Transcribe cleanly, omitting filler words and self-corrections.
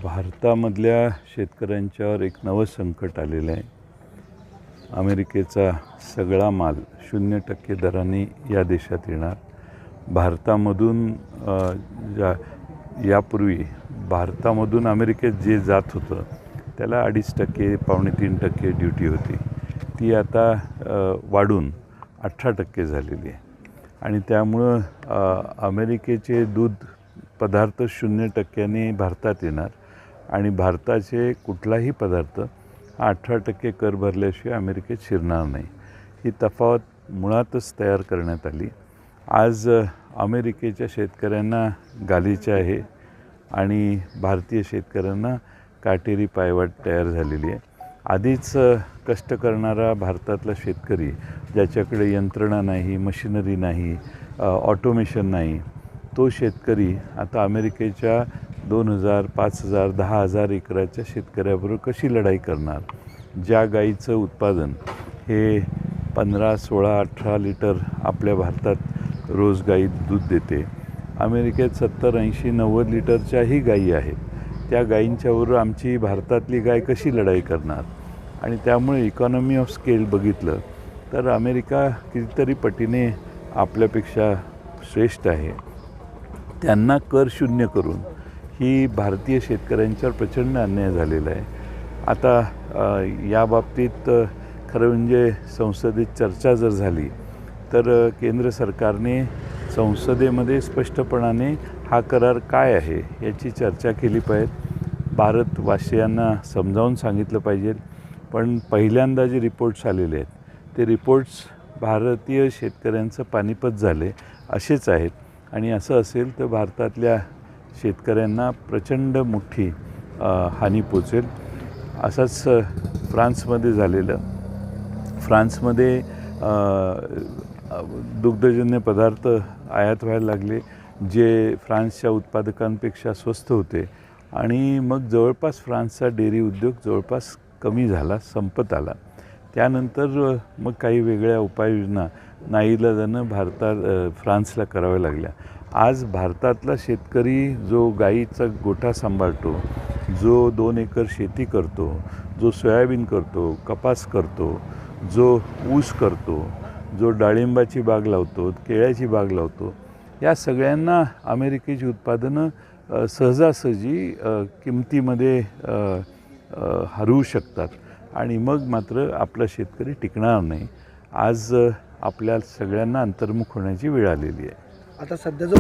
भारतामधल्या शेतकऱ्यांच्यावर एक नवं संकट आलेलं आहे. अमेरिकेचा सगळा माल 0% दराने या देशात येणार. भारतामधून यापूर्वी भारतामधून अमेरिकेत जे जात होतं त्याला 2.5% 2.5-3% ड्युटी होती. ती आता वाढून 18% झालेली आहे. आणि त्यामुळं अमेरिकेचे दूध पदार्थ 0% भारतात येणार आणि भारताचे कुठलाही पदार्थ 18% कर भरल्याशिवाय अमेरिकेत शिरणार नाही. ही तफावत मुळातच तयार करण्यात आली. आज अमेरिकेच्या शेतकऱ्यांना गालिचा आहे आणि भारतीय शेतकऱ्यांना काटेरी पायवाट तयार झालेली आहे. आधीच कष्ट करणारा भारतातला शेतकरी, ज्याच्याकडे यंत्रणा नाही, मशिनरी नाही, ऑटोमेशन नाही, तो शेतकरी आता अमेरिकेच्या 2,000, 5,000, 10,000 एकराच्या शेतकऱ्याबरोबर कशी लढाई करणार? ज्या गाईचं उत्पादन हे 15, 16, 18 लिटर आपल्या भारतात रोज गाई दूध देते, अमेरिकेत 70, 80, 90 लिटरच्याही गायी आहेत. त्या गायींच्याबरोबर आमची भारतातली गाय कशी लढाई करणार? आणि त्यामुळे इकॉनॉमी ऑफ स्केल बघितलं तर अमेरिका कितीतरी पटीने आपल्यापेक्षा श्रेष्ठ आहे. त्यांना कर शून्य करून ही भारतीय शेतकऱ्यांच्यावर प्रचंड अन्याय झालेला आहे. आता या बाबतीत खरं म्हणजे संसदेत चर्चा जर झाली तर केंद्र सरकारने संसदेमध्ये स्पष्टपणाने हा करार काय आहे याची चर्चा केली पाहिजे. भारतवासियांना समजावून सांगितलं पाहिजे. पण पहिल्यांदा जे रिपोर्ट्स आलेले आहेत ते रिपोर्ट्स भारतीय शेतकऱ्यांचं पानिपत झाले असेच आहेत. आणि असं असेल तर भारतातल्या शेतकऱ्यांना प्रचंड मोठी हानी पोचेल. असंच फ्रान्समध्ये झालेलं. फ्रान्समध्ये दुग्धजन्य पदार्थ आयात व्हायला लागले जे फ्रान्सच्या उत्पादकांपेक्षा स्वस्त होते आणि मग जवळपास फ्रान्सचा डेअरी उद्योग जवळपास कमी झाला, संपत आला. त्यानंतर मग काही वेगळ्या उपाययोजना नाईलाजानं फ्रान्सला कराव्या लागल्या. आज भारतातला शेतकरी जो गाईचा गोठा सांभाळतो, जो 2 एकर शेती करतो, जो सोयाबीन करतो, कपास करतो, जो ऊस करतो, जो डाळिंबाची बाग लावतो, केळ्याची बाग लावतो, या सगळ्यांना अमेरिकेची उत्पादनं सहजासहजी किमतीमध्ये हरवू शकतात आणि मग मात्र आपला शेतकरी टिकणार नाही. आज आपल्या सगळ्यांना अंतर्मुख होण्याची वेळ आलेली आहे. आता सध्या जो